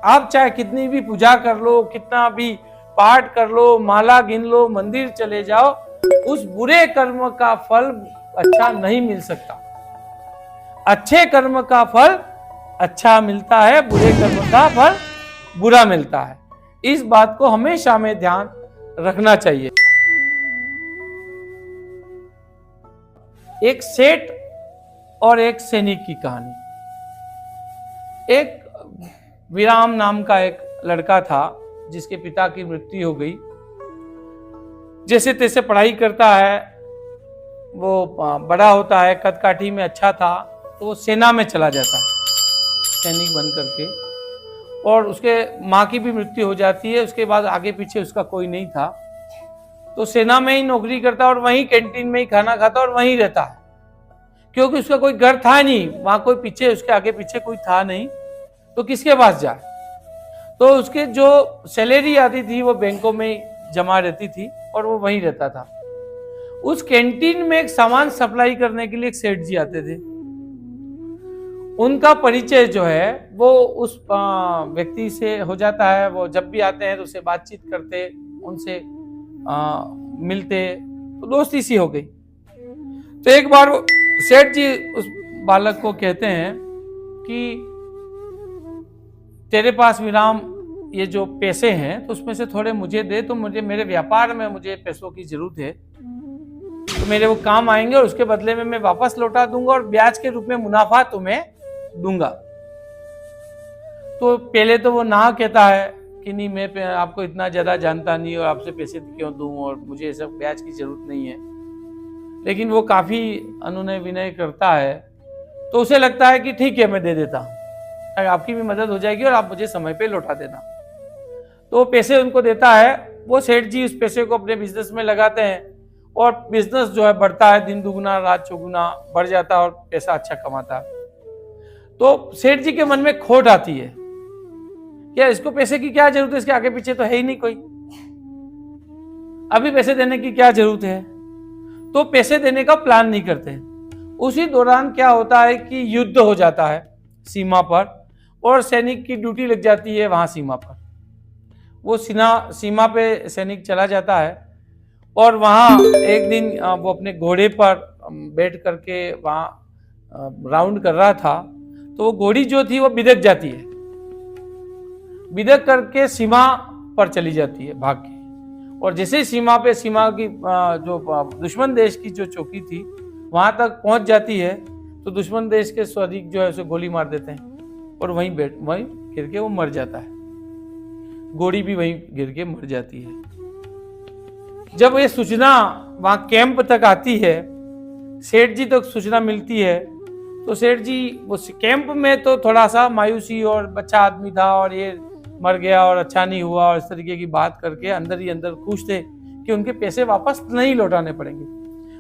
आप चाहे कितनी भी पूजा कर लो, कितना भी पाठ कर लो, माला गिन लो, मंदिर चले जाओ, उस बुरे कर्म का फल अच्छा नहीं मिल सकता। अच्छे कर्म का फल अच्छा मिलता है, बुरे कर्म का फल बुरा मिलता है। इस बात को हमेशा में ध्यान रखना चाहिए। एक सेठ और एक सैनिक की कहानी। एक विराम नाम का एक लड़का था जिसके पिता की मृत्यु हो गई। जैसे तैसे पढ़ाई करता है, वो बड़ा होता है, कद काठी में अच्छा था, तो वो सेना में चला जाता है सैनिक बन करके, और उसके माँ की भी मृत्यु हो जाती है। उसके बाद आगे पीछे उसका कोई नहीं था, तो सेना में ही नौकरी करता और वहीं कैंटीन में ही खाना खाता और वहीं रहता है, क्योंकि उसका कोई घर था नहीं, वहां कोई पीछे उसके आगे पीछे कोई था नहीं, तो किसके पास जाए। तो उसके जो सैलरी आती थी वो बैंकों में जमा रहती थी और वो वहीं रहता था। उस कैंटीन में एक सामान सप्लाई करने के लिए एक सेठ जी आते थे। उनका परिचय जो है वो उस व्यक्ति से हो जाता है। वो जब भी आते हैं तो उससे बातचीत करते, उनसे मिलते, तो दोस्ती सी हो गई। तो एक बार वो सेठ जी उस बालक को कहते हैं कि तेरे पास विराम ये जो पैसे हैं तो उसमें से थोड़े मुझे दे, तो मुझे मेरे व्यापार में मुझे पैसों की जरूरत है, तो मेरे वो काम आएंगे और उसके बदले में मैं वापस लौटा दूंगा और ब्याज के रूप में मुनाफा तुम्हें दूंगा। तो पहले तो वो ना कहता है कि नहीं, मैं आपको इतना ज्यादा जानता नहीं और आपसे पैसे क्यों दूं, और मुझे ये सब ब्याज की जरूरत नहीं है। लेकिन वो काफी अनुनय विनय करता है, तो उसे लगता है कि ठीक है, मैं दे देता हूँ, आपकी भी मदद हो जाएगी और आप मुझे समय पे लौटा देना। तो वो पैसे उनको देता है। वो सेठ जी उस पैसे को अपने बिजनेस में लगाते हैं और बिजनेस जो है बढ़ता है, दिन दुगुना रात चौगुना बढ़ जाता है और पैसा अच्छा कमाता है। तो सेठ जी के मन में खोट आती है, क्या इसको पैसे की क्या जरूरत है, इसके आगे पीछे तो है ही नहीं कोई, अभी पैसे देने की क्या जरूरत है। तो पैसे देने का प्लान नहीं करते। उसी दौरान क्या होता है कि युद्ध हो जाता है सीमा पर, और सैनिक की ड्यूटी लग जाती है वहां सीमा पर। वो सीमा पे सैनिक चला जाता है और वहां एक दिन वो अपने घोड़े पर बैठ करके वहां राउंड कर रहा था, तो वो घोड़ी जो थी वो बिदक जाती है, बिदक करके सीमा पर चली जाती है भाग के। और जैसे ही सीमा की जो दुश्मन देश की जो चौकी थी वहां तक पहुंच जाती है, तो दुश्मन देश के सैनिक जो है उसे गोली मार देते हैं और वहीं गिर के वो मर जाता है। घोड़ी भी वहीं गिर के मर जाती है। जब ये सूचना वहां कैंप तक आती है, सेठ जी तक सूचना मिलती है, तो सेठ जी वो कैंप में तो थोड़ा सा मायूसी और बच्चा आदमी था और ये मर गया और अच्छा नहीं हुआ और इस तरीके की बात करके अंदर ही अंदर खुश थे कि उनके पैसे वापस नहीं लौटाने पड़ेंगे।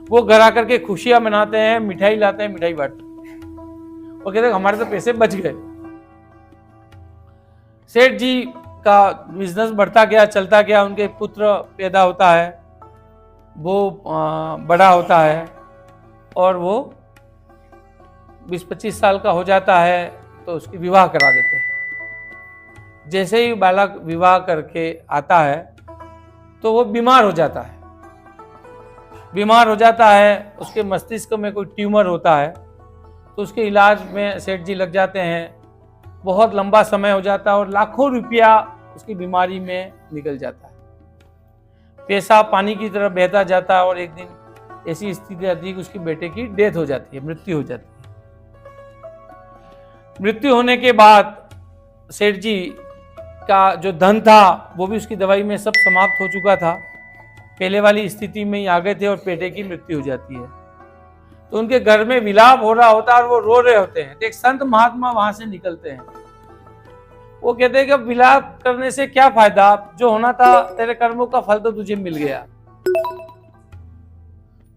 वो घर आकर के खुशियां मनाते हैं, मिठाई लाते हैं, मिठाई बांटते हैं, वो कहते हैं हमारे तो पैसे बच गए। सेठ जी का बिजनेस बढ़ता गया, चलता गया, उनके पुत्र पैदा होता है, वो बड़ा होता है और वो 20-25 साल का हो जाता है, तो उसकी विवाह करा देते हैं। जैसे ही बालक विवाह करके आता है तो वो बीमार हो जाता है। उसके मस्तिष्क में कोई ट्यूमर होता है, तो उसके इलाज में सेठ जी लग जाते हैं। बहुत लंबा समय हो जाता है और लाखों रुपया उसकी बीमारी में निकल जाता है। पैसा पानी की तरह बहता जाता है और एक दिन ऐसी स्थिति आती है कि उसके बेटे की डेथ हो जाती है, मृत्यु हो जाती है। मृत्यु होने के बाद सेठ जी का जो धन था वो भी उसकी दवाई में सब समाप्त हो चुका था, पहले वाली स्थिति में ही आ गए थे और बेटे की मृत्यु हो जाती है। तो उनके घर में विलाप हो रहा होता है और वो रो रहे होते हैं। तो एक संत महात्मा वहां से निकलते हैं, वो कहते हैं कि विलाप करने से क्या फायदा, जो होना था तेरे कर्मों का फल तो तुझे मिल गया।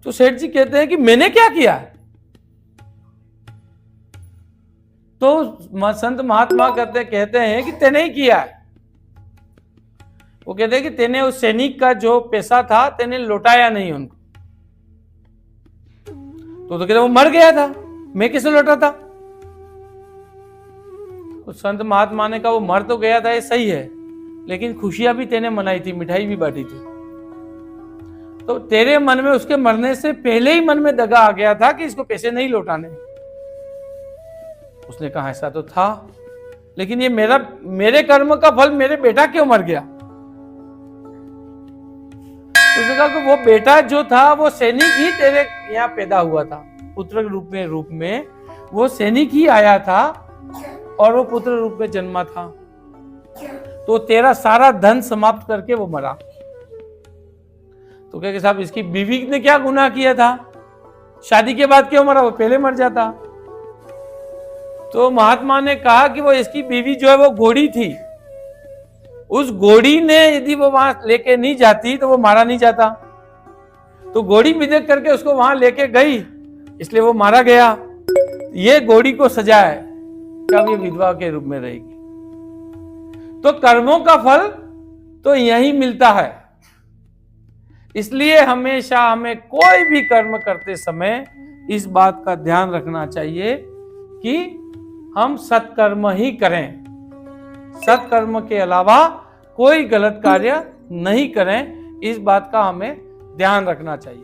तो सेठ जी कहते हैं कि मैंने क्या किया। तो संत महात्मा कहते हैं कि तेने ही किया है। वो कहते हैं कि तेने उस सैनिक का जो पैसा था तेने लौटाया नहीं उनको। तो कहते वो मर गया था, मैं कैसे लौटाता। उस संत महात्मा ने कहा वो मर तो गया था, ये सही है, लेकिन खुशियां भी तेने मनाई थी, मिठाई भी बांटी थी, तो तेरे मन में उसके मरने से पहले ही मन में दगा आ गया था कि इसको पैसे नहीं लौटाने। उसने कहा ऐसा तो था, लेकिन ये मेरे कर्म का फल मेरे बेटा क्यों मर गया? उसने कहा कि वो बेटा जो था वो सैनिक ही तेरे यहाँ पैदा हुआ था, पुत्र रूप में वो सैनिक ही आया था और वो पुत्र रूप में जन्मा था, तो तेरा सारा धन समाप्त करके वो मरा। तो कहे साहब इसकी बीवी ने क्या गुनाह किया था, शादी के बाद क्यों मरा, वो पहले मर जाता। तो महात्मा ने कहा कि वो इसकी बीवी जो है वो घोड़ी थी, उस घोड़ी ने यदि वो वहां लेके नहीं जाती तो वो मारा नहीं जाता, तो घोड़ी विदेक करके उसको वहां लेके गई, इसलिए वो मारा गया। ये घोड़ी को सजा है कि अब ये विधवा के रूप में रहेगी। तो कर्मों का फल तो यही मिलता है, इसलिए हमेशा हमें कोई भी कर्म करते समय इस बात का ध्यान रखना चाहिए कि हम सत्कर्म ही करें, सत्कर्म के अलावा कोई गलत कार्य नहीं करें, इस बात का हमें ध्यान रखना चाहिए।